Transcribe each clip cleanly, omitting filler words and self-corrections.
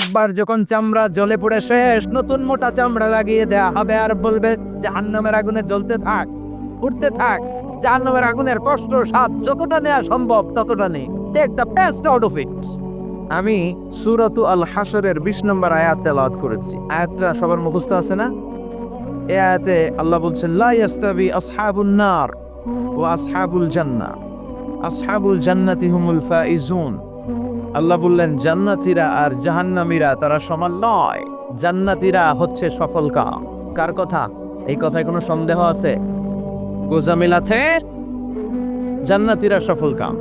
একবার যখন চামড়া জ্বলে পড়ে শেষ, নতুন মোটা চামড়া লাগিয়ে দেয়া হবে আর বলবে জাহান্নামের আগুনে জ্বলতে থাক, উঠতে থাক। জাহান্নামের আগুনের কষ্ট স্বাদ যতটা নেওয়া সম্ভব ততটা নেই। Take the best out of it. আমি সূরাতু আল হাশরের 20 নম্বর আয়াত তেলাওয়াত করেছি। আয়াতটা সবার মুখস্থ আছে না? এই আয়াতে আল্লাহ বলছেন লা ইয়াস্তাবি আসহাবুন নার ওয়া আসহাবুল জান্নাহ, আসহাবুল জান্নাতি হুমুল ফাইজুন। আল্লাহ বললেন জান্নাতীরা আর জাহান্নামীরা তারা সমান নয়। জান্নাতীরা হচ্ছে সফলকাম। কার কথা? এই কথায় কোনো সন্দেহ আছে? গোজামিল আছে? জান্নাতীরা সফলকাম।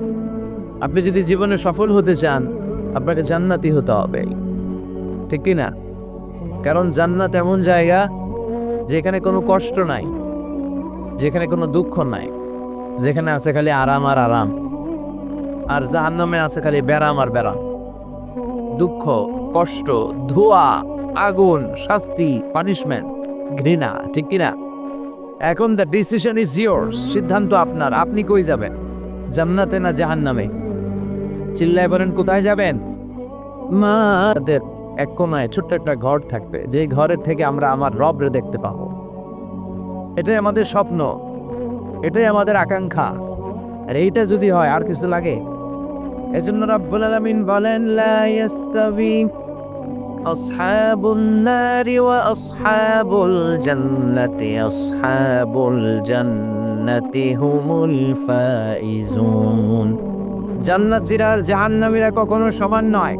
আপনি যদি জীবনে সফল হতে চান, আপনাকে জান্নাতি হতে হবে, ঠিক কি না? কারণ জান্নাত এমন জায়গা যেখানে কোনো কষ্ট নাই, যেখানে কোনো দুঃখ নাই, যেখানে আছে খালি আরাম আর আরাম। আর জাহান্নামে আছে খালি ব্যারাম আর ব্যারাম, দুঃখ, কষ্ট, ধোঁয়া, আগুন, শাস্তি, পানিশমেন্ট, ঘৃণা, ঠিক কিনা? এখন দ্য ডিসিশন ইজ ইয়োর্স। সিদ্ধান্ত আপনার। আপনি কই যাবেন, জান্নাতে না জাহান্নামে? চিল্লায় বলেন কোথায় যাবেন? মাদের এক কোনায় ছোট্ট একটা ঘর থাকবে, যে ঘরের থেকে আমরা আমার রবরে দেখতে পাবো। এটাই আমাদের স্বপ্ন, এটাই আমাদের আকাঙ্ক্ষা। আর এইটা যদি হয় আর কিছু লাগে? এজন্য রাব্বুল আলামিন বলেন লা ইয়াস্তাবি আসহাবুন নারি ওয়া আসহাবুল জান্নাতি, আসহাবুল জান্নাতি হুমুল ফাইজুন। জান্নাতীরা আর জাহান্নামীরা কখনো সমান নয়।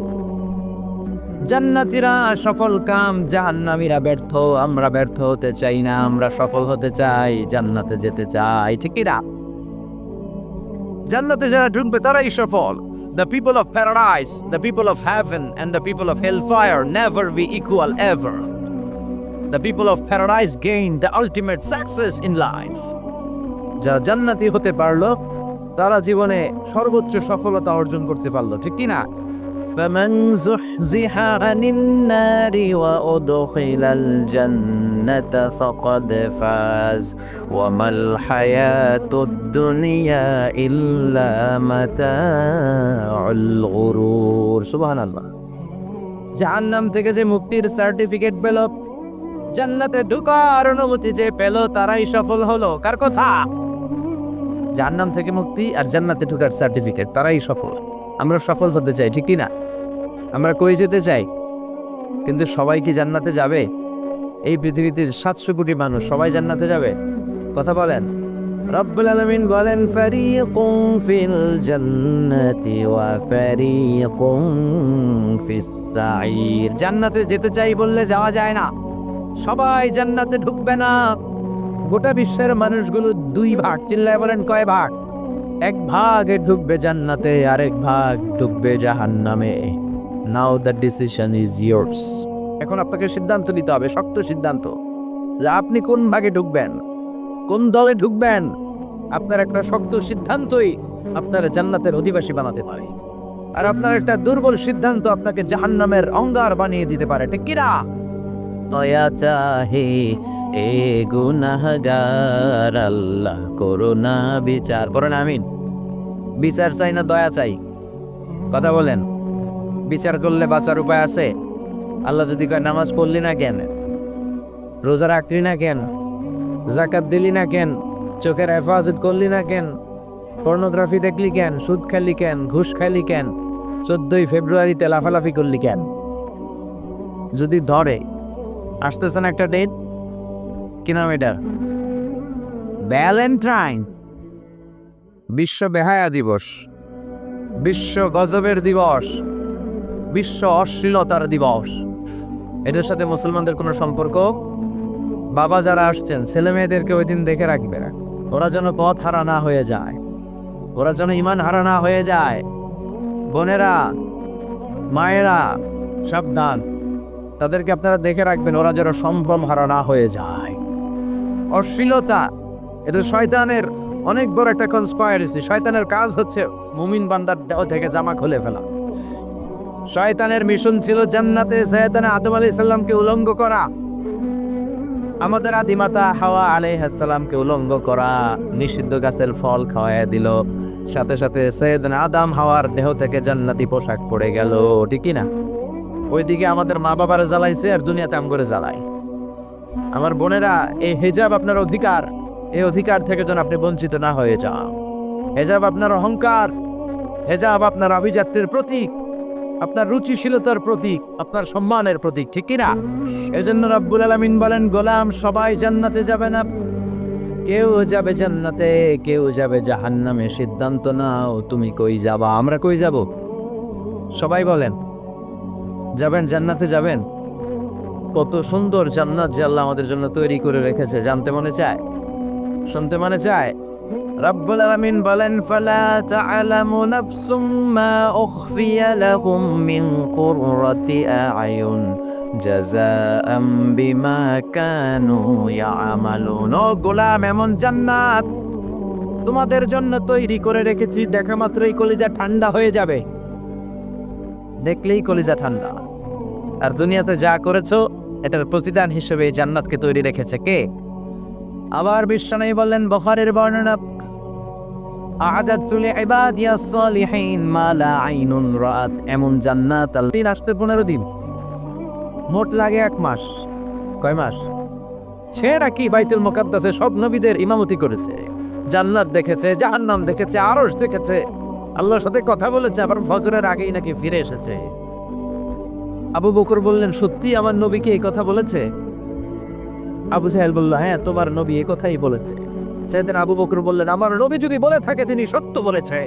জান্নাতীরা সফল কাম, জাহান্নামীরা ব্যর্থ। আমরা ব্যর্থ হতে চাই না, আমরা সফল হতে চাই, জান্নাতে যেতে চাই, ঠিক কি না? জান্নাতে যারা ঢুকবে তারাই সফল। The people of paradise, the people of heaven and the people of hellfire never be equal ever. The people of paradise gain the ultimate success in life. যারা জান্নাতি হতে পারলো তারা জীবনে সর্বোচ্চ সফলতা অর্জন করতে পারলো, ঠিক কি না? فمن زحزح عن النار وأدخل الجنة فقد فاز وما الحياة الدنيا إلا متاع الغرور. সুবহানাল্লাহ। জাহান্নাম থেকে যে মুক্তির সার্টিফিকেট পেল, জান্নাতে ঢোকার অনুমতি যে পেল, তারাই সফল হলো। কার কথা? জাহান্নাম থেকে মুক্তি আর জান্নাতে ঢোকার সার্টিফিকেট, তারাই সফল। আমরা সফল হতে চাই, ঠিক কি না? আমরা কই যেতে চাই, কিন্তু সবাই কি জান্নাতে যাবে? এই পৃথিবীতে 700 কোটি মানুষ, সবাই জান্নাতে যাবে? কথা বলেন। রব্বুল আলামিন বলেন ফারিকুম ফিল জান্নাতি ওয়া ফারিকুম ফিস সাঈর। জান্নাতে যেতে চাই বললে যাওয়া যায় না। সবাই জান্নাতে ঢুকবে না। গোটা বিশ্বের মানুষগুলো 2 ভাগ। চিল্লায় বলেন কয় ভাগ? 1 ভাগ ঢুকবে জান্নাতে, আরেক ভাগ ঢুকবে জাহান্নামে। নাও দ্য ডিসিশন ইজ ইয়োর্স। এখন আপনাকে সিদ্ধান্ত নিতে হবে, শক্ত সিদ্ধান্ত, যে আপনি কোন ভাগে ঢুকবেন, কোন দলে ঢুকবেন। আপনার একটা শক্ত সিদ্ধান্তই আপনার জান্নাতের অধিবাসী বানাতে পারে, আর আপনার একটা দুর্বল সিদ্ধান্ত আপনাকে জাহান্নামের অঙ্গার বানিয়ে দিতে পারে, ঠিক কি না? দয়া চাহে এ গুনাহগার, আল্লাহ করুণা বিচার। পড়েন আমিন। বিচার চাই না দয়া চাই? কথা বলেন। বিচার করলে বাঁচার উপায় আছে? আল্লাহ যদি কয় নামাজ পড়লি না কেন, রোজা রাখলি না কেন, যাকাত দিলি না কেন, চোখের হেফাজত করলি না কেন, পর্নোগ্রাফি দেখলি কেন, সুদ খাইলি কেন, ঘুষ খাইলি কেন, 14ই ফেব্রুয়ারিতে লাফালাফি করলি কেন? যদি ধরে, আসতেছে না একটা ডেট, কি নাম এটা? ভ্যালেন্টাইন, বিশ্ব বেহায়া দিবস, বিশ্ব গজবের দিবস, বিশ্ব অশ্লীলতার দিবস। এটার সাথে মুসলমানদের কোনো সম্পর্ক? বাবা যারা আসছেন, ছেলে মেয়েদেরকে ওই দিন দেখে রাখবে, ওরা যেন পথ হারা না হয়ে যায়, ওরা যেন ঈমান হারা না হয়ে যায়। বোনেরা, মায়েরা, সাবধান, তাদেরকে আপনারা দেখে রাখবেন, ওরা যেন সম্ভ্রম হারা না হয়ে যায়। অশ্লীলতা এটা শয়তানের অনেক বড় একটা কনস্পাইরেসি। শয়তানের কাজ হচ্ছে মুমিন বান্দার দেহ থেকে জামা খুলে ফেলা। শয়তানের মিশন ছিল জান্নাতে সাইয়েদানা আদম আলাইহিস সালামকে উলঙ্গ করা, আমাদের আদিমাতা হাওয়া আলাইহিস সালামকে উলঙ্গ করা, নিষিদ্ধ গাছের ফল খাওয়ায় দিল। সাথে সাথে সাইয়েদানা আদম হাওয়ার দেহ থেকে জান্নাতি পোশাক পড়ে গেল, ঠিক কি না? ওইদিকে আমাদের মা বাবারা জ্বালাইছে আর দুনিয়াতে আম করে জ্বালায়। আমার বোনেরা, এই হিজাব আপনার অধিকার, এই অধিকার থেকে যেন আপনি বঞ্চিত না হয়ে যান। হিজাব আপনার অহংকার, হিজাব আপনার আভিজাত্যের প্রতীক, আপনার রুচিশীলতার প্রতীক, আপনার সম্মানের প্রতীক, ঠিক কিনা? এজন্য রব্বুল আলামিন বলেন, গোলাম সবাই জান্নাতে যাবে না, কেউ যাবে জান্নাতে, কেউ যাবে জাহান্নামে। সিদ্ধান্ত নাও তুমি কই যাবা। আমরা কই যাব? সবাই বলেন, যাবেন জান্নাতে যাবেন? কত সুন্দর জান্নাত যে আল্লাহ আমাদের জন্য তৈরি করে রেখেছে, জানতে মনে চায়, শুনতে মনে চায়। রব্বুল আলামিন বলেন, ফালা তা'লামু নাফসুম মা উখফিয়া লাহুম মিন কুররাতি আ'য়ুন জাযাআম বিমা কানু ইয়া'মালুন। ও গোলাম, এমন জান্নাত তোমাদের জন্য তৈরি করে রেখেছি, দেখা মাত্রই কলিজা ঠান্ডা হয়ে যাবে, দেখলেই কলিজা ঠান্ডা। আর দুনিয়াতে যা করেছো এটার প্রতিদান হিসেবে জান্নাতকে তৈরি রেখেছে কে? আবার বিশ্বনবী বললেন, বুখারীর বর্ণনা, আ'দাতু লিইবাদিয়াস সালিহিন মা লা আইনুন রাআত। এমন জান্নাত দিন আসতে 15 দিন, মোট লাগে 1 মাস। কয় মাস? সেরা কি বাইতুল মুকাদ্দাসে সব নবীদের ইমামতি করেছে, জান্নাত দেখেছে, জাহান্নাম দেখেছে, আরশ দেখেছে, আল্লাহর সাথে কথা বলেছে, আবার ফজরের আগেই নাকি ফিরে এসেছে। আবু বকর বললেন, সত্যি আমার নবীকে এই কথা বলেছে? আবু জাহেল বলল, হ্যাঁ, তোমার নবী এই কথাই বলেছে। সেদিন আবু বকর বললেন, আমার নবী যদি বলে থাকে তিনি সত্য বলেছে।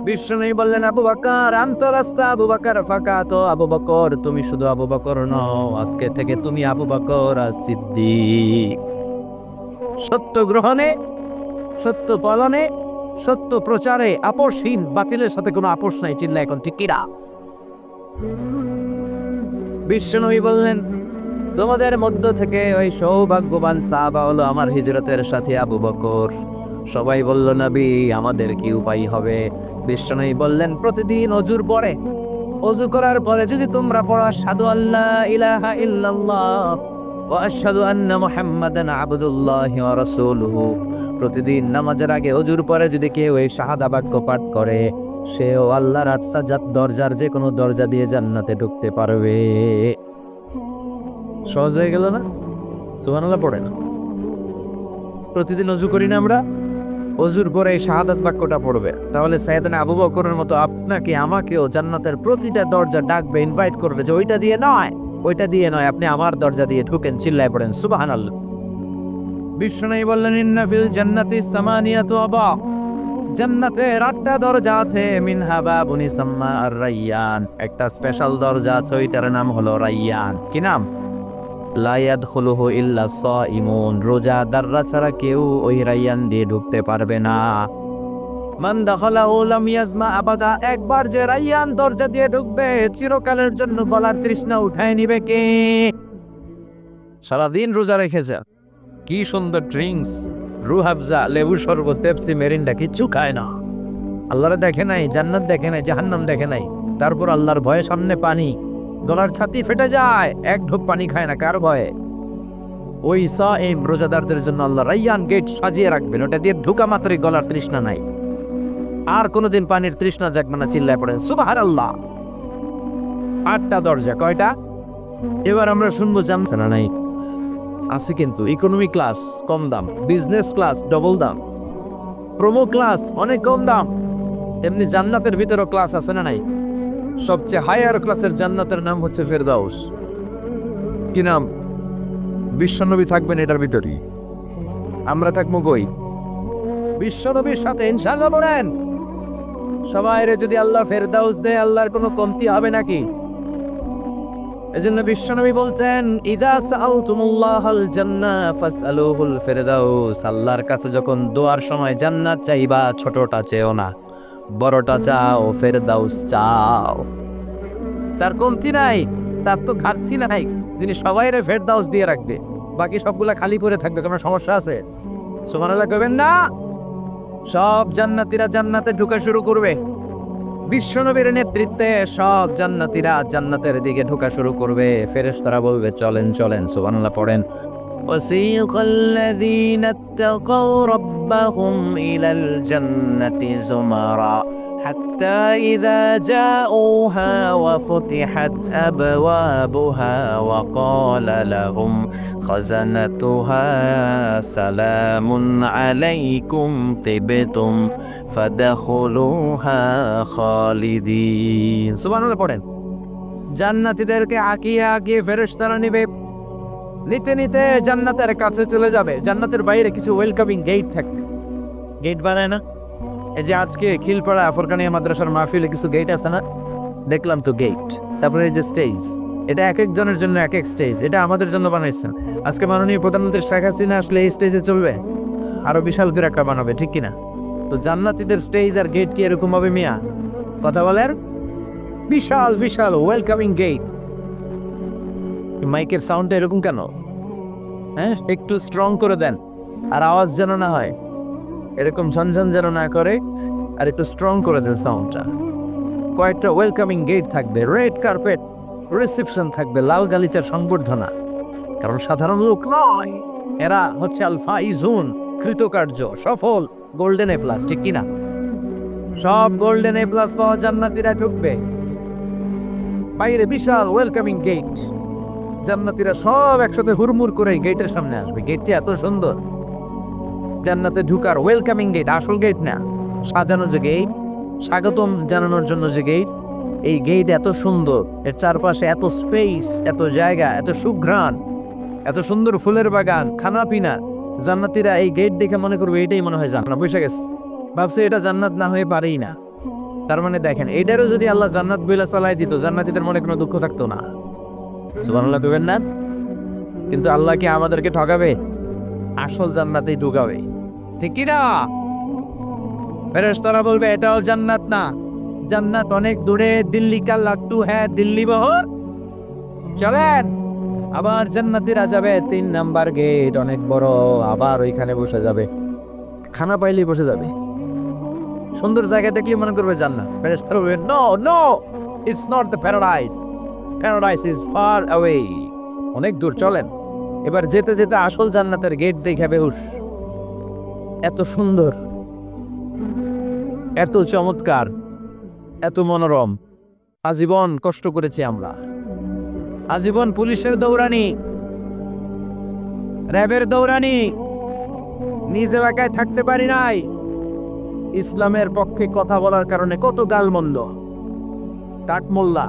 বিশ্বনবী বললেন, আবু বকর আনতা রাস্তা আবু বকর ফাকাত। আবু বকর, তুমি শুধু আবু বকর নও, আজকে থেকে তুমি আবু বকর as-সিদ্দিক। সত্য গ্রহণে, সত্য পালনে, সত্য প্রচারে আপোষহীন, বাতিলের সাথে কোনো আপোষ নাই। চিল্লা এখন ঠিক কিনা? বিশ্বনবী বললেন, তোমাদের মধ্য থেকে ওই সৌভাগ্যবান সাহাবা হলো আমার হিজরতের সাথী আবু বকর। সবাই বলল, নবী আমাদের কি উপায় হবে? বিশ্বনবী বললেন, প্রতিদিন অজুর পরে, অজু করার পরে যদি তোমরা পড়ো আশহাদু আল্লা ইলাহা ইল্লাল্লাহ ওয়া আশহাদু আন্না মুহাম্মাদান আবদুল্লাহি ওয়া রাসূলুহু, প্রতিদিন নামাজের আগে অজুর পরে যদি কেউ এই শাহাদা বাক্য পাঠ করে, সেও আল্লাহর আত্মাজাত দরজার যে কোনো দরজা দিয়ে জান্নাতে ঢুকতে পারবে। সহজ হয়ে গেল না? সুবহানাল্লাহ পড়ে না? প্রতিদিন অজু করি না আমরা? অজুর পরে এই শাহাদাত বাক্যটা পড়বে, তাহলে সাইয়েদনা আবু বকরের মতো আপনাকে আমাকেও জান্নাতের প্রতিটা দরজা ডাকবে, ইনভাইট করবে যে ওইটা দিয়ে নয়, ওইটা দিয়ে নয়, আপনি আমার দরজা দিয়ে ঢুকেন। চিল্লায় পড়েন সুবহানাল্লাহ। বিশ্বনবী বললেন, ইন্না ফিল জান্নাতি সামানিয়াতু আবওয়াব, জান্নাতের 8টা দরজা আছে। মিনহা বাবুন ইসাম্মা আর-রায়্যান, একটা স্পেশাল দরজা আছে, ওইটার নাম হলো রায়্যান। কি নাম? লা ইয়াদখুলুহু ইল্লা সাইমুন, রোজাদাররা ছাড়া কেউ ওই রায়্যান দিয়ে ঢুকতে পারবে না। মান দাখালাহু লাম ইয়াজমা আবাদা, একবার যে রায়্যান দরজা দিয়ে ঢুকবে চিরকালের জন্য গলার তৃষ্ণা উঠায় নিবে কে? সারাদিন রোজা রেখেছে, কি সুন্দর ড্রিঙ্কস, রুহাবজা, লেবু শরবত, পেপসি, মেরিন্ডা, কিচ্ছু খায় না। আল্লাহরে দেখে নাই, জান্নাত দেখে নাই, জাহান্নাম দেখে নাই, তারপর আল্লাহর ভয়ে সামনে পানি, গলার ছাতি ফেটে যায়, এক ঢোক পানি খায় না, কার ভয়ে? ওই সাইম রোজাদারদের জন্য আল্লাহ রায়্যান গেট সাজিয়ে রাখবেন, ওটা দিয়ে ঢোকা মাত্রই গলার তৃষ্ণা নাই, আর কোনোদিন পানির তৃষ্ণা জাগবে না। চিল্লায় পড়েন সুবহানাল্লাহ। 8টা দরজা, কয়টা? এবার আমরা শুনবো জানা নাই আছে, কিন্তু ইকোনমি ক্লাস কম দাম, বিজনেস ক্লাস ডবল দাম, প্রোমো ক্লাস অনেক কম দাম। তেমনি জান্নাতের ভিতরেও ক্লাস আছে না নাই? সবচেয়ে হায়ার ক্লাসের জান্নাতের নাম হচ্ছে ফেরদাউস। কি নাম? বিশ্বনবী থাকবেন এটার ভিতরেই, আমরা থাকবো কই? বিশ্বনবীর সাথে ইনশাআল্লাহ। বলেন সবাইরে যদি আল্লাহ ফেরদাউস দেয়, আল্লাহর কোনো কমতি হবে নাকি? এজন্য বিশ্বনবী বলতেন, ইযা সাআলতুমুল্লাহাল জান্নাহ ফাসআলুহুল ফেরদাউস, আল্লাহর কাছে যখন দোয়ার সময় জান্নাত চাইবা, ছোটটা চেও না, বড়টা চাও, ফেরদাউস চাও। তার কমতি নাই, তার তো ঘাটতি নাই, তিনি সবাইরে ফেরদাউস দিয়ে রাখবে, বাকি সবগুলা খালি পড়ে থাকবে। কোনো সমস্যা আছে? সুবহানাল্লাহ কইবেন না? সব জান্নাতীরা জান্নাতে ঢোকা শুরু করবে, বিশ্বনবীর নেতৃত্বে সব জান্নাতীরা জান্নাতের দিকে ঢোকা শুরু করবে। ফেরেশতারা বলবে, চলেন চলেন। সুবহানাল্লাহ পড়েন। ওয়াসিকাল্লাযীনা ইত্তাকাউ রাব্বাহুম ইলাল জান্নাতি যুমারা حتى إذا جاءوها وفتحت أبوابها وقال لهم خزنتها سلام عليكم طبتم فادخلوها خالدين সুবহানাল্লাহ পড়েন জান্নাতীদেরকে আগিয়ে আগিয়ে ফেরেশতারা নেবে নিতে নিতে জান্নাতের কাছে চলে যাবে জান্নাতের বাইরে কিছু ওয়েলকামিং গেট থাকবে গেট বানায় না এই যে আজকে খিলপাড়া ফরকানিয়া মাদ্রাসার মাহফিলে কিছু গেট আছে না দেখলাম তো গেট তারপরে এই যে স্টেজ এটা এক একজনের জন্য এক এক স্টেজ এটা আমাদের জন্য বানাইছেন আজকে মাননীয় প্রধানমন্ত্রী শেখ হাসিনা আসলে এই স্টেজে চলবে আরো বিশাল করে একটা বানাবে ঠিক কিনা তো জান্নাতীদের স্টেজ আর গেট কি এরকম হবে মিয়া কথা বলেন বিশাল বিশাল ওয়েলকামিং গেট মাইকের সাউন্ডটা এরকম কেন হ্যাঁ একটু স্ট্রং করে দেন আর আওয়াজ যেন না হয় এরকম ঝনঝন যেন না করে আর একটু স্ট্রং করে দেন সাউন্ডটা কয়েকটা ওয়েলকামিং গেট থাকবে রেড কার্পেট রিসেপশন থাকবে লাল গালিচার সংবর্ধনা কারণ সাধারণ লোক নয় এরা হচ্ছে আল ফাইজুন কৃতকার্য সফল গোল্ডেন এ প্লাস ঠিক কিনা সব গোল্ডেন এ প্লাস পাওয়া জান্নাতীরা ঢুকবে বাইরে বিশাল ওয়েলকামিং গেট জান্নাতীরা সব একসাথে হুড়মুড় করে গেটের সামনে আসবে গেটটি এত সুন্দর জান্নাতে ঢুকার ওয়েলকামিং গেট আসল গেট না সাজানো যে গেট স্বাগতম জানানোর জন্য যে গেট এই গেট এত সুন্দর এর চারপাশে এত স্পেস এত জায়গা এত সুঘ্রাণ এত সুন্দর ফুলের বাগান খানা পিনা জান্নাতীরা এই গেট দেখে মনে করবে এটাই মনে হয় জান্নাত বুঝে গেছে ভাবছে এটা জান্নাত না হয়ে পারেই না তার মানে দেখেন এটারও যদি আল্লাহ জান্নাত বইলা চালাই দিত জান্নাতীদের মনে কোনো দুঃখ থাকতো না সুবহানাল্লাহ কইবেন না কিন্তু আল্লাহ কি আমাদেরকে ঠকাবে আসল জান্নাতেই ঢুকাবে ঠিক কি না ফেরেশতারা বলবে এটাও জান্নাত না জান্নাত অনেক দূরে দিল্লি কা লাট্টু হ্যাঁ দিল্লি বহর চলেন আবার জান্নাতীরা যাবে 3 নাম্বার গেট অনেক বড় আবার ওইখানে বসে যাবে খানা পাইলেই বসে যাবে সুন্দর জায়গা দেখলে মনে করবে জান্নাত ফেরেশতারা বলবে no no it's not the paradise paradise is far away অনেক দূর চলেন এবার যেতে যেতে আসল জান্নাতের গেট দেখে বেহুশ এত সুন্দর এত চমৎকার এত মনোরম আজীবন কষ্ট করেছি আমরা আজীবন পুলিশের দৌড়ানি র্যাবের দৌড়ানি নিজ এলাকায় থাকতে পারি নাই ইসলামের পক্ষে কথা বলার কারণে কত গালমন্দ কাঠমোল্লা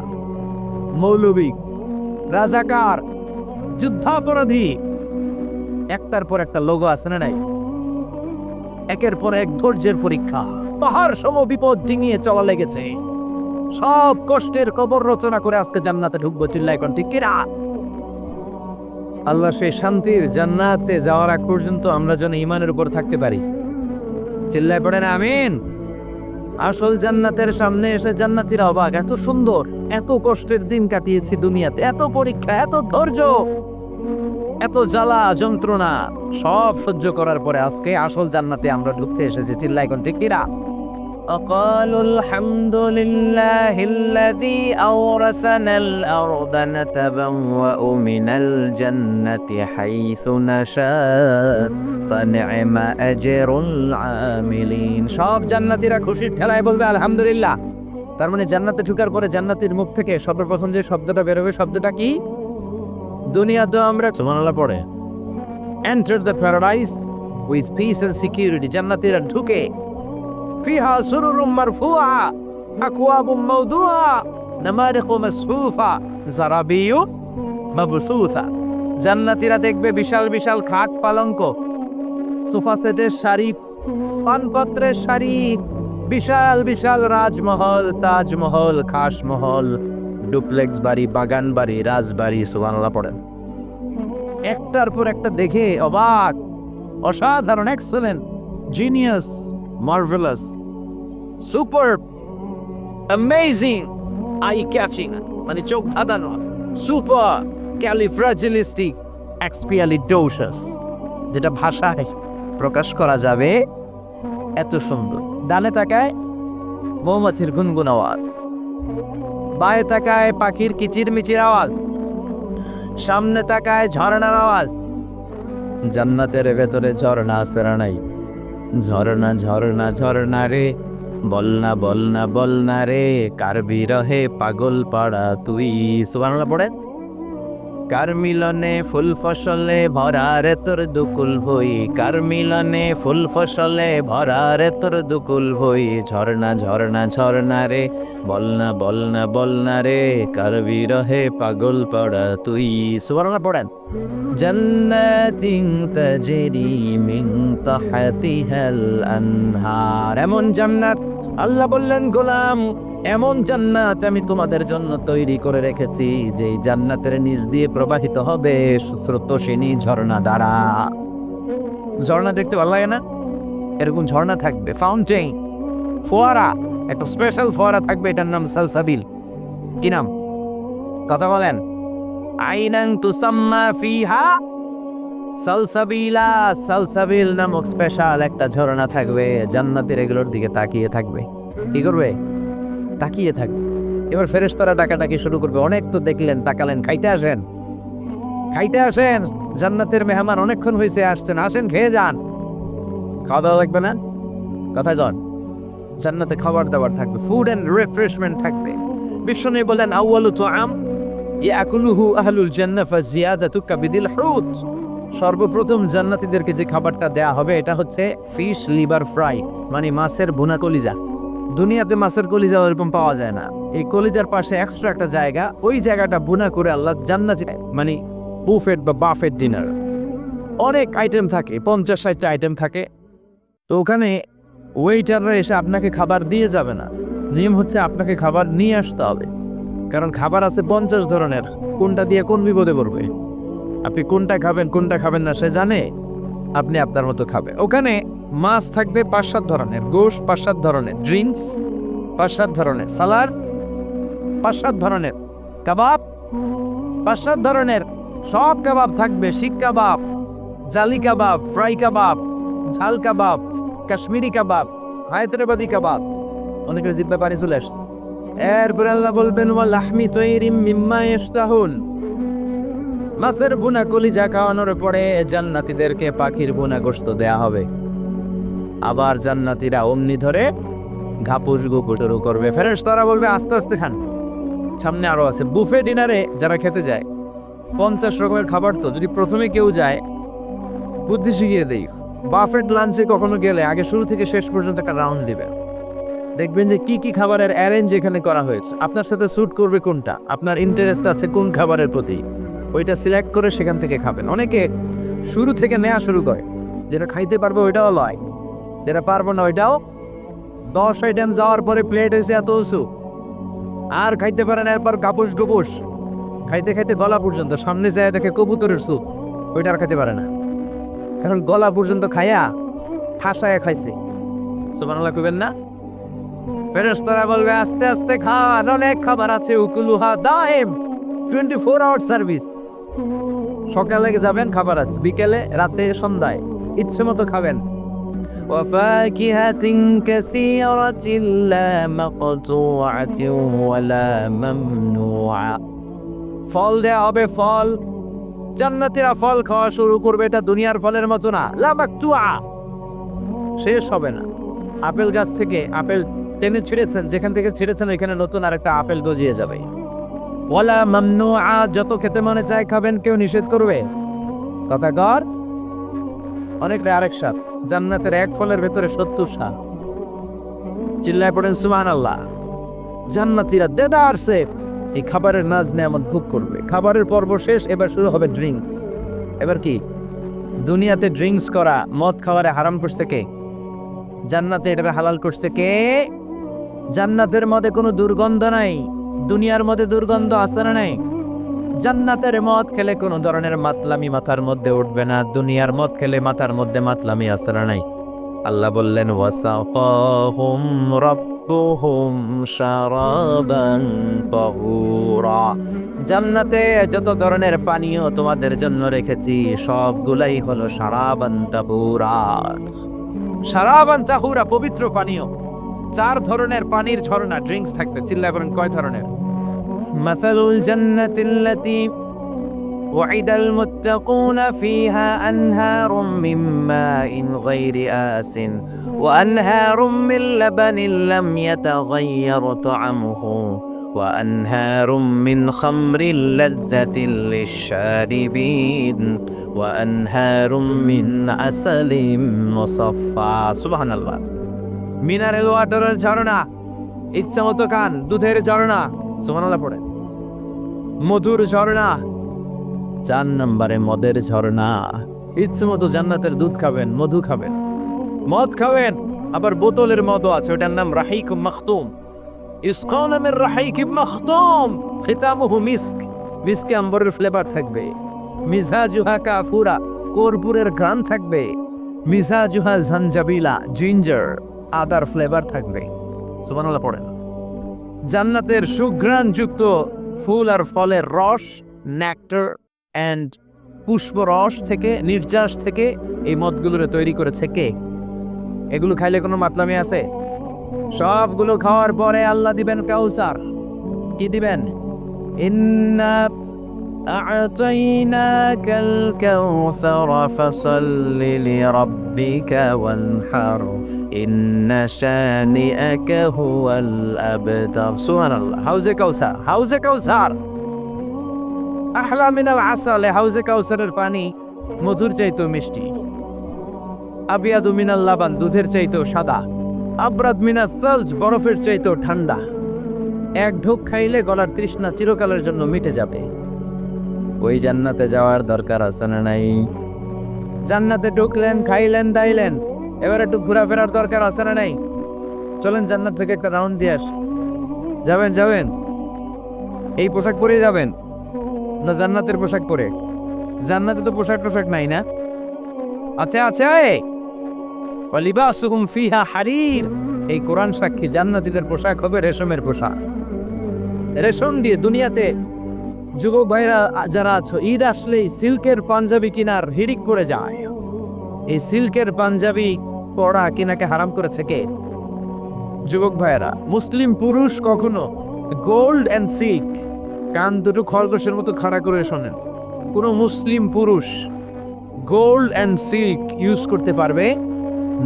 মৌলবী রাজাকার যুদ্ধাপরাধী একটার পর একটা লোগো আছে না নাই একের পর এক ধৈর্যের পরীক্ষা পাহাড় সম বিপদ ডিঙিয়ে চলা লেগেছে সব কষ্টের কবর রচনা করে আজকে জান্নাতে ঢুকবো চিল্লা এখন ঠিক কিনা আল্লাহ সেই শান্তির জান্নাতে যাওয়ার আগ পর্যন্ত আমরা যেন ইমানের উপর থাকতে পারি চিল্লায় পড়েন আমিন আসল জান্নাতের সামনে এসে জান্নাতীরা অবাক এত সুন্দর এত কষ্টের দিন কাটিয়েছি দুনিয়াতে এত পরীক্ষা এত ধৈর্য এত জ্বালা যন্ত্রণা সব সহ্য করার পরে আজকে আসল জান্নাতে আমরা ঢুকতে এসেছি চিল্লাই কোন ঠিক কিনা وقالوا الحمد لله الذي أورثنا الأرض نتبوأ من الجنة حيث نشاء فنعم أجر العاملين সব জান্নাতীরা খুশির ঠেলায় বলবে আলহামদুলিল্লাহ তার মানে জান্নাতে ঢোকার পরে জান্নাতীর মুখ থেকে সর্বপ্রথম যে শব্দটা বের হবে শব্দটা কি দুনিয়াতে আমরা সুবহানাল্লাহ পড়ে enter the paradise with peace and security জান্নাতীরা ঢুকে ফিহা সুরুরুম মারফুআ আকওয়াবুম মাওদুআ নামারিকু মাসফুফা জারাবিয়ু মাবসুসা জান্নাতীরা দেখবে বিশাল বিশাল খাট পালঙ্ক সোফা সেটের সারি পানপত্রের সারি বিশাল বিশাল রাজমহল তাজমহল খাসমহল ডুপ্লেক্স বাড়ি বাগান বাড়ি রাজবাড়ি সুবহানাল্লাহ পড়েন একটার পর একটা দেখে অবাক অসাধারণ excellent genius marvellous super amazing eye catching মানে চোখ ধাঁধানো সুপার ক্যালিফ্রাজিলিস্টিক এক্সপিয়ালিডোসাস যেটা ভাষায় প্রকাশ করা যাবে এত সুন্দর ডানে তাকায় মৌমাছির গুনগুন আওয়াজ বায়ে তাকায় পাখির কিচিরমিচির আওয়াজ সামনে তাকায় ঝর্ণার আওয়াজ জান্নাতের ভেতরে ঝর্ণা আছে না নাই ঝর্ণা ঝর্ণা ঝর্ণা রে বলনা বলনা বলনা রে কার বিরহে পাগল পাড়া তুই। সুবহানাল্লাহ পড়েন। কার মিলনে ফুল ফসলে ভরা রে তোর দুকুল ভই, কার মিলনে ফুল ফসলে ভরা রে তোর দুকুল ভই। ঝর্ণা ঝর্ণা ঝর্ণা রে বলনা বলনা বলনা রে কার বিরহে পাগল পাড়া তুই। সুবহানাল্লাহ পড়েন। জান্নাতিন তাজরি মিন তাহতিহাল আনহার, এমন জান্নাত আল্লাহ বললেন গোলাম এমন জান্নাত আমি তোমাদের জন্য তৈরি করে রেখেছি যে জান্নাতের নিচ দিয়ে প্রবাহিত হবে স্রোতস্বিনী ঝর্ণা দ্বারা। ঝর্ণা দেখতে ভালো লাগে না? এরকম ঝর্ণা থাকবে, ফাউন্টেন, ফোয়ারা, একটা স্পেশাল ফোয়ারা থাকবে, এটার নাম সালসাবিল। কি নাম? কথা বলেন। আইনান তুসাম্মা ফিহা সালসাবিলা, সালসাবিল নামক স্পেশাল একটা ঝর্ণা থাকবে। জান্নাতের এগুলোর দিকে তাকিয়ে থাকবে। কি করবে? তাকিয়ে থাকবে। এবার ফেরেশতারা ডাকাডাকি শুরু করবে। অনেক তো দেখলেন, তাকালেন, খাইতে আসেন, খাইতে আসেন, জান্নাতের মেহমান অনেকক্ষণ হয়েছে আসছেন, আসেন খেয়ে যান। খাওয়া দাওয়া লাগবে না? কথা যান। জান্নাতে খাবার দাবার থাকবে, ফুড এন্ড রিফ্রেশমেন্ট থাকবে। বিশ্বনবী বলেন আউয়ালু তুআম ইয়াকুলুহু আহলুল জান্নাহ ফাজিয়াদাতু কাবিদিল হুত। সর্বপ্রথম জান্নাতীদেরকে যে খাবারটা দেয়া হবে এটা হচ্ছে ফিশ লিভার ফ্রাই, মানে মাছের ভুনা কলিজা। দুনিয়াতে মাছের কলিজা ওরকম পাওয়া যায় না। এই কলিজার পাশে এক্সট্রা একটা জায়গা, ওই জায়গাটা ভুনা করে আল্লাহ জান্নাতে, মানে বুফেট বা বাফেট ডিনার। অনেক আইটেম থাকে, 50-60টা আইটেম থাকে। তো ওখানে ওয়েটাররা এসে আপনাকে খাবার দিয়ে যাবে না, নিয়ম হচ্ছে আপনাকে খাবার নিয়ে আসতে হবে। কারণ খাবার আছে 50 ধরনের, কোনটা দিয়ে কোন বিপদে পড়বে, আপনি কোনটা খাবেন কোনটা খাবেন না সে জানে, আপনি আপনার মতো খাবে। ওখানে মাছ থাকবে 5-7 ধরনের, গোশত 5-7 ধরনের, ড্রিঙ্কস 5-7 ধরনের, সালাদ 5-7 ধরনের, কাবাব 5-7 ধরনের, সব কাবাব থাকবে। শিক কাবাব, জালি কাবাব, ফ্রাই কাবাব, ঝাল কাবাব, কাশ্মীরি কাবাব, হায়দ্রাবাদি কাবাব। অনেকের জিব্বা পানি চলে আসছে। এরপর আল্লাহ বলবেন ওয়া লাহমি তায়রিম মিম্মা ইয়াশতাহুন। মাছের ভুনা কলিজা খাওয়ানোর পরে জান্নাতীদেরকে পাখির ভুনা গোশত দেয়া হবে। আবার জান্নাতীরা অমনি ধরে ঘাপুস গুপু শুরু করবে। ফেরেশতারা বলবে আস্তে আস্তে খান, সামনে আরো আছে। বুফে ডিনারে যারা খেতে যায় 50 রকমের খাবার, তো যদি প্রথমে কেউ যায়, বুদ্ধি শিখিয়ে দেই, বাফেট লাঞ্চে কখনো গেলে আগে শুরু থেকে শেষ পর্যন্ত একটা রাউন্ড দিবে, দেখবেন যে কি কি খাবারের অ্যারেঞ্জ এখানে করা হয়েছে, আপনার সাথে স্যুট করবে কোনটা, আপনার ইন্টারেস্ট আছে কোন খাবারের প্রতি, ওইটা সিলেক্ট করে সেখান থেকে খাবেন। অনেকে শুরু থেকে নেওয়া শুরু করে, যেটা খাইতে পারবে ওইটাও লয়, যেটা পারবো না ওইটাও। 10 আইটেম যাওয়ার পরে প্লেট হয়েছে এত উঁচু, আর খাইতে পারে না, এরপর গাপুস গুপুস খাইতে খাইতে গলা পর্যন্ত, সামনে যায় দেখে কবুতরের স্যুপ, ওইটা আর খাইতে পারে না, কারণ গলা পর্যন্ত খাইয়া ঠাসায়া খাইছে। সুবহানাল্লাহ কইবেন না? ফেরেশতারা বলবে আস্তে আস্তে খান, অনেক খাবার আছে, উকুলুহা দাইম, 24 আওয়ার সার্ভিস। সকালে যাবেন খাবার আছে, বিকেলে, রাতে, সন্ধ্যায় ইচ্ছে মতো খাবেন। وفاكهة كثيرة لا مقطوعة ولا ممنوعة। ফল দেয়া হবে, ফল। জান্নাতীরা ফল খাওয়া শুরু করবে, এটা দুনিয়ার ফলের মতো না, লা মাকতুআ, শেষ হবে না। আপেল গাছ থেকে আপেল টেনে ছিঁড়েছেন, যেখান থেকে ছিঁড়েছেন ওইখানে নতুন আরেকটা আপেল গজিয়ে যাবে। ওয়ালা মামনুআ, যত খেতে মনে চায় খাবেন, কেউ নিষেধ করবে? কথা কর। অনেকটা আরেক স্বাদ, জান্নাতের এক ফলের ভেতরে 70 স্বাদ। চিল্লায় পড়েন সুবহানাল্লাহ। জান্নাতীরা দেদারসে এই খাবারের নাজ নেয়ামত ভোগ করবে। খাবারের পর্ব শেষ, এবার শুরু হবে ড্রিঙ্কস। এবার কি? দুনিয়াতে ড্রিঙ্কস করা, মদ খাওয়ারে হারাম করছে কে? জান্নাতে এটা হালাল করছে কে? জান্নাতের মধ্যে কোনো দুর্গন্ধ নাই। দুনিয়ার মধ্যে দুর্গন্ধ আছে না নাই? জান্নাতের মদ খেলে কোনো ধরনের মাতলামি মাথার মধ্যে উঠবে না, দুনিয়ার মদ খেলে মাথার মধ্যে মাতলামি আছে না নাই? আল্লাহ বললেন ওয়াসাফাহুম রাব্বুহুম শারাবান তাহুরা। জান্নাতে যত ধরনের পানীয় তোমাদের জন্য রেখেছি সবগুলাই হলো শারাবান তাহুরা। শারাবান তাহুরা, পবিত্র পানীয়। 4 ধরনের পানির ঝর্ণা, ড্রিঙ্কস থাকবে। চিল্লায় বলেন কয় ধরনের? মাসালুল জান্নাতিল্লাতী وعد المتقون فيها أنهار من ماء غير آس وأنهار من لبن لم يتغير طعمه وأنهار من خمر لذة للشاربين وأنهار من عسل مصفى سبحان الله মিনারেল ওয়াটারের ঝর্ণা ইচ্ছা মতো খান দুধের ঝর্ণা সুবহানাল্লাহ পড়ে মধুর ঝর্ণা 4 নম্বরে মদের ঝর্ণা ইচ্ছে মতো জান্নাতের দুধ খাবেন মধু খাবেন মদ খাবেন আবার বোতলের মদও আছে ওটার নাম রাহিক মাখতুম ইসকানা মির রাহিক মাখতুম খিতামুহু মিস্ক মিস্কে আম্বরের ফ্লেভার থাকবে মিজাজুহা কাফুরা কর্পূরের ঘ্রাণ থাকবে মিজাজুহা জানজাবিলা জিঞ্জার আদার ফ্লেভার থাকবে সুবহানাল্লাহ পড়েন জান্নাতের সুঘ্রাণযুক্ত ফুল আর ফলের রস নেকটার এন্ড পুষ্পরস থেকে নির্যাস থেকে এই মদগুলোরে তৈরি করেছে কে এগুলো খাইলে কোনো মাতলামি আছে সবগুলো খাওয়ার পরে আল্লাহ দিবেন কাউসার কি দিবেন ইন্না আ'তাইনাকাল কাউসার ফাসাল্লি লিরাব্বিকা ওয়ানহার ইন্না শানিআকা হুয়াল আবতার সুবহানাল্লাহ হাউজে কাউসার আহলা মিনাল আসাল হাউজে কাউসারের পানি মধুর চাইতো মিষ্টি আবিয়াদু মিনাল লাবান দুধের চাইতো সাদা আবরাদ মিনাস সালজ বরফের চাইতো ঠান্ডা এক ঢোক খাইলে গলার তৃষ্ণা চিরকালের জন্য মিটে যাবে ওই জান্নাতে যাওয়ার দরকার আছে না নাই জান্নাতে ঢুকলেন খাইলেন দাইলেন এবার একটু ঘোরাফেরার দরকার আছে না নাই চলেন জান্নাত থেকে একটা রাউন্ড দিয়ে আস যাবেন এই পোশাক পরেই যাবেন না জান্নাতের পোশাক পরে জান্নাতে তো পোশাক নাই না আছে ওয়ালিবাসুহুম ফিহা হারির এই কোরআন সাক্ষী জান্নাতীদের পোশাক হবে রেশমের পোশাক রেশম দিয়ে দুনিয়াতে যুবক ভাইরা যারা আছো ঈদ আসলেই সিল্কের পাঞ্জাবি কিনার হিড়িক করে যায় এই সিল্কের পাঞ্জাবি পরা কিনাকে হারাম করেছে কে যুবক ভাইরা মুসলিম পুরুষ কখনো গোল্ড এন্ড সিল্ক কান দুটো খরগোশের মতো খাড়া করে শোনেন কোন মুসলিম পুরুষ গোল্ড এন্ড সিল্ক ইউজ করতে পারবে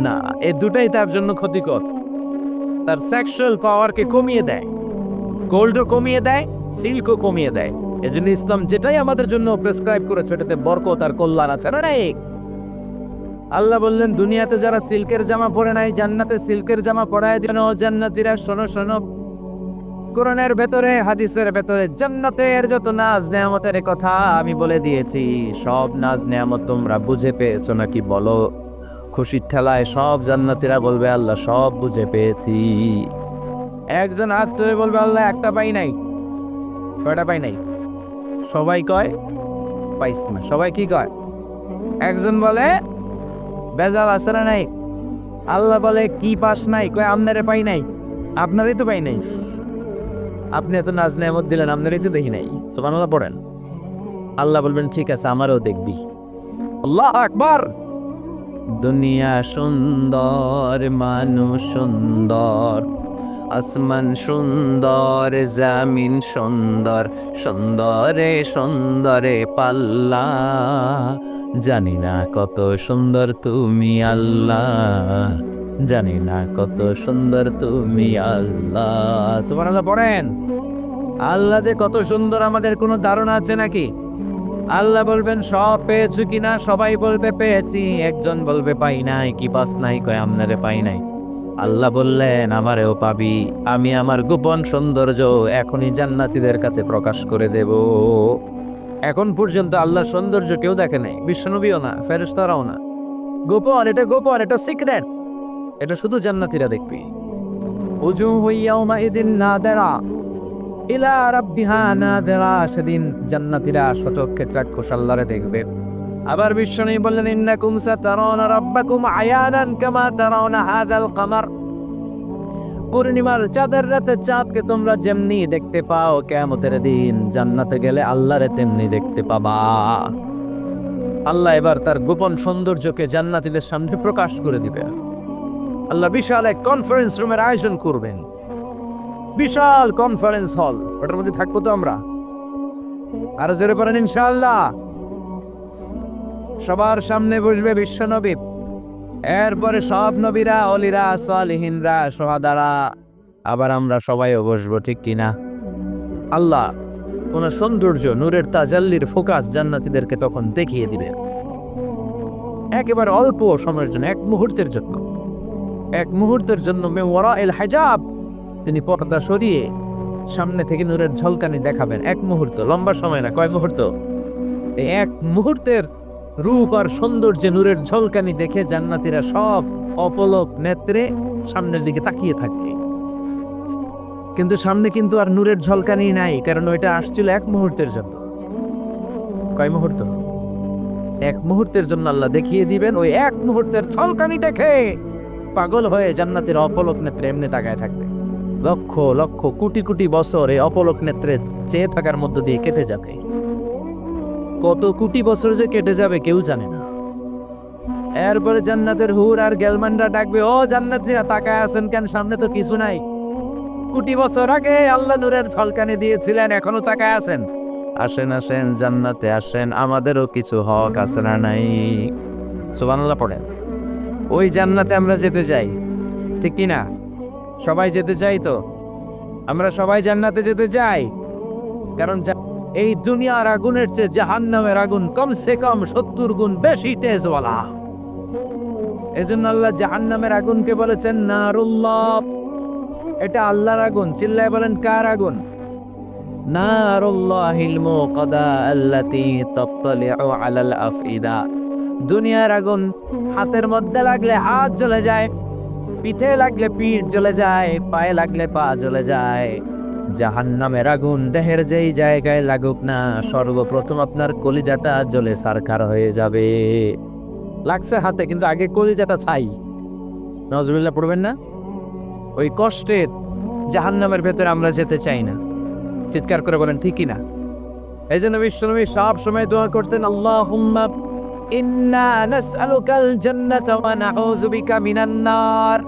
না এই দুটাই তার জন্য ক্ষতিকর তার সেক্সুয়াল পাওয়ারকে কমিয়ে দেয় গোল্ডও কমিয়ে দেয় সিল্কও কমিয়ে দেয় এজন্য ইসলাম যেটাই আমাদের জন্য প্রেসক্রাইব করেছে এটাতে বরকত আর কল্যাণ আছে না নাই আল্লাহ বললেন দুনিয়াতে যারা সিল্কের জামা পরে নাই জান্নাতে সিল্কের জামা পরায় দিবেন ও জান্নাতীরা শোনো কোরআনের ভেতরে হাদিসের ভেতরে জান্নাতের যত নাজ নেয়ামতের কথা আমি বলে দিয়েছি সব নাজ নেয়ামত তোমরা বুঝে পেয়েছো নাকি বলো খুশির ঠেলায় সব জান্নাতীরা বলবে আল্লাহ সব বুঝে পেয়েছি একজন হাত তুলে বলবে আল্লাহ একটা পাই নাই কয়টা পাই নাই সবাই কয় পাইছি না সবাই কি কয় একজন বলে বেজাল আছে না নাই আল্লাহ বলে কি পাস নাই কয় আপনারে পাই নাই আপনারই তো পাই নাই আপনি এত নাজ নেয়ামত দিলেন আপনারই তো দেখি নাই সুবহানাল্লাহ পড়েন আল্লাহ বলবেন ঠিক আছে আমারও দেখবি আল্লাহু আকবার দুনিয়া সুন্দর মানুষ সুন্দর আসমান সুন্দর জামিন সুন্দর সুন্দরে পাল্লা জানি না কত সুন্দর তুমি আল্লাহ জানি না কত সুন্দর তুমি আল্লাহ সুবহানাল্লাহ পড়েন আল্লাহ যে কত সুন্দর আমাদের কোনো ধারণা আছে নাকি আল্লাহ বলবেন সব পেয়েছো কিনা সবাই বলবে পেয়েছি একজন বলবে পাই নাই কি পাস নাই কয় আপনারে পাই নাই আল্লাহ বললেন আমারেও পাবি আমি আমার গোপন সৌন্দর্য এখনই জান্নাতীদের কাছে প্রকাশ করে দেব এখন পর্যন্ত আল্লাহর সৌন্দর্য কেউ দেখে নাই বিশ্বনবীও না ফেরেশতারাও না গোপন এটা সিক্রেট এটা শুধু জান্নাতীরা দেখবে উজুহু ইয়াউমাইদিন নাদিরা ইলা রাব্বিহা নাদিরা সেদিন জান্নাতীরা সচক্ষে চাক্ষুষ আল্লাহরে দেখবে আবার বিশ্বনবী বললেন ইন্নাকুম সাতারাউনা রাব্বাকুম আয়ানান কামা তারাউনা হাযাল কামার পূর্ণিমার চাঁদের রাতে চাঁদকে তোমরা যেমনি দেখতে পাও কিয়ামতের দিন জান্নাতে গেলে আল্লাহরে তেমনি দেখতে পাবা আল্লাহ এবার তার গোপন সৌন্দর্যকে জান্নাতীদের সামনে প্রকাশ করে দিবেন আল্লাহ বিশাল এক কনফারেন্স রুমের আয়োজন করবেন বিশাল কনফারেন্স হল ওটার মধ্যে থাকবো তো আমরা আর জোরে পড়েন ইনশাআল্লাহ। সবার সামনে বসবে বিশ্বনবী, এরপরে সব নবীরা, অলিরা, সালিহিনরা, সোহাদারা, আবার আমরা সবাইও বসবো, ঠিক কিনা? আল্লাহ কোন সৌন্দর্য, নূরের তাজাল্লির ফোকাস জান্নাতীদেরকে তখন দেখিয়ে দিবে, একেবারে অল্প সময়ের জন্য, এক মুহূর্তের জন্য, এক মুহূর্তের জন্য মে ওয়ারা এল হিজাব, তিনি পর্দা সরিয়ে সামনে থেকে নূরের ঝলকানি দেখাবেন। এক মুহূর্ত, লম্বা সময় না, কয় মুহূর্ত? এই এক মুহূর্তের রূপ আর সৌন্দর্যে নূরের ঝলকানি দেখে জান্নাতীরা সব অপলক নেত্রে সামনের দিকে তাকিয়ে থাকে। কিন্তু সামনে কিন্তু আর নূরের ঝলকানি নাই, কারণ ওইটা আসছিল এক মুহূর্তের জন্য। কয় মুহূর্ত? এক মুহূর্তের জন্য আল্লাহ দেখিয়ে দিবেন। ওই এক মুহূর্তের ঝলকানি দেখে পাগল হয়ে জান্নাতের অপলক নেত্রে এমনি তাকায় থাকবে। লক্ষ লক্ষ কোটি কোটি বছর এই অপলক নেত্রে চেয়ে থাকার মধ্য দিয়ে কেটে যাবে। কত কোটি বছর যে কেটে যাবে কেউ জানে না। এরপরে জান্নাতের হুর আর গেলমানরা ডাকবে, ও জান্নাতীরা তাকায় আছেন কেন? সামনে তো কিছু নাই। কোটি বছর আগে আল্লাহ নূরের ঝলকানি দিয়েছিলেন, এখনো তাকায় আছেন। আসেন আসেন, জান্নাতে আসেন, আমাদেরও কিছু হক আছে না নাই? সুবহানাল্লাহ পড়েন। ওই জান্নাতে আমরা যেতে চাই, ঠিক কি না? সবাই যেতে চাই তো? আমরা সবাই জান্নাতে যেতে চাই, কারণ এই দুনিয়ার আগুনের চেয়ে জাহান্নামের আগুন কমসে কম 70 গুণ বেশি তেজওয়ালা। এজন্য আল্লাহ জাহান্নামের আগুনকে বলেছেন নারুল্লাহ। এটা আল্লাহর আগুন। চিল্লায় বলেন, কার আগুন? নারুল্লাহিল মুকাদা আল্লাতী তাত্তালিউ আলাল আফইদা। দুনিয়ার আগুন হাতের মধ্যে লাগলে হাত জ্বলে যায়, পিঠে লাগলে পিঠ জ্বলে যায়, পায়ে লাগলে পা জ্বলে যায়। জাহান্নামের আগুন দেহের যেই জায়গায় লাগুক না, সর্বপ্রথম আপনার কলিজাটা জ্বলে সারখার হয়ে যাবে। লাগছে হাতে, কিন্তু আগে কলিজাটা ছাই। নাউজুবিল্লাহ পড়বেন না? ওই কষ্টের জাহান্নামের ভেতরে আমরা যেতে চাই না। চিৎকার করে বলেন, ঠিক কিনা? এই জন্য বিশ্বনবী সব সময় দোয়া করতেন, আল্লাহুম্মা ইন্না নাসআলুকাল জান্নাতা ওয়া নাউযু বিকা মিনান নার।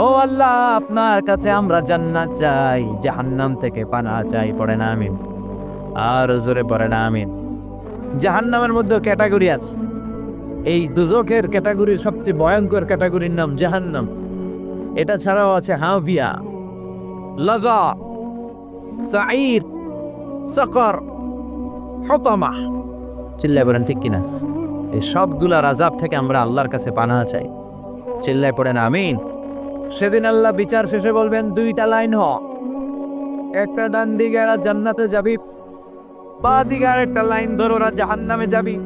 ও আল্লাহ, আপনার কাছে আমরা জান্নাত চাই, জাহান্নাম থেকে পানাহ চাই। পড়েন আমিন। আর জোরে পড়েন আমিন। জাহান্নামের মধ্যে ক্যাটাগরি আছে। এই দুজখের ক্যাটাগরির সবচেয়ে ভয়ঙ্কর ক্যাটাগরির নাম জাহান্নাম। এটা ছাড়াও আছে হাভিয়া, লাযা, সাঈর, সাকর, হুতামা। চিল্লায় পড়েন, ঠিক কিনা? এই সবগুলার আযাব থেকে আমরা আল্লাহর কাছে পানাহ চাই। চিল্লায় পড়েন আমিন। সেদিন আল্লাহ বিচার শেষে বলবেন, দুইটা লাইন হ, একটা ডান দিকে এরা জান্নাতে যাবি, বা দিকে আরেকটা লাইন ধরে ওরা জাহান্নামে যাবি।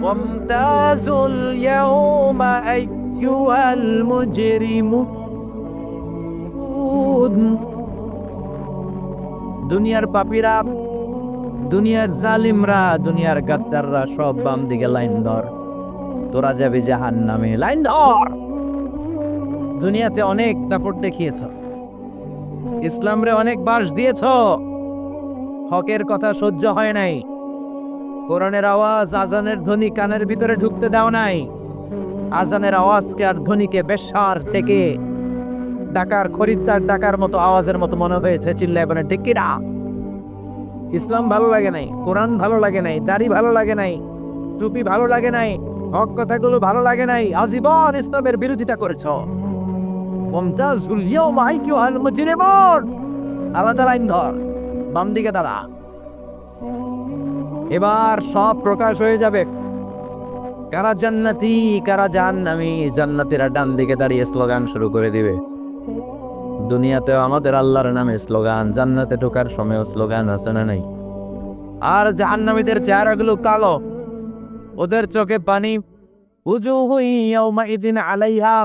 ওয়ামতাজুল ইয়াউমা আইয়ুহাল মুজরিমুন। দুনিয়ার পাপীরা, দুনিয়ার জালিমরা, দুনিয়ার গাদ্দাররা সব বাম দিকে লাইন ধর, তোরা যাবি জাহান্নামে। লাইন ধর। দুনিয়াতে অনেক দাপট দেখিয়েছ, ইসলামরে অনেক বাস দিয়েছ, হকের কথা সহ্য হয় নাই, কোরআনের আওয়াজ, আজানের ধ্বনি কানের ভিতরে ঢুকতে দাও নাই। আজানের আওয়াজকে আর ধ্বনিকে বেশ্যার থেকে ডাকার, খরিদ্দার ডাকার মতো আওয়াজের মতো মনে হয়েছে। চিল্লায় বলেন, ঠিক কিনা? ইসলাম ভালো লাগে নাই, কোরআন ভালো লাগে নাই, দাড়ি ভালো লাগে নাই, টুপি ভালো লাগে নাই, হক কথাগুলো ভালো লাগে নাই, আজীবন ইসলামের বিরোধিতা করেছ। ওয়ামতাজুল ইয়াউমা আইয়ুহাল মুজরিমুন। আলাদা লাইন ধর, বাম দিকে দাঁড়া। এবার সব প্রকাশ হয়ে যাবে, কারা জান্নাতি কারা জাহান্নামী। জান্নাতীরা ডান দিকে দাঁড়িয়ে স্লোগান শুরু করে দিবে। দুনিয়াতেও আমাদের আল্লাহর নামে স্লোগান, জান্নাতে ঢোকার সময়ও স্লোগান, আছে না নাই? আর জাহান্নামীদের চেহারাগুলো কালো, ওদের চোখে পানি। উজুহু ইয়াউমাইদিন আলাইহা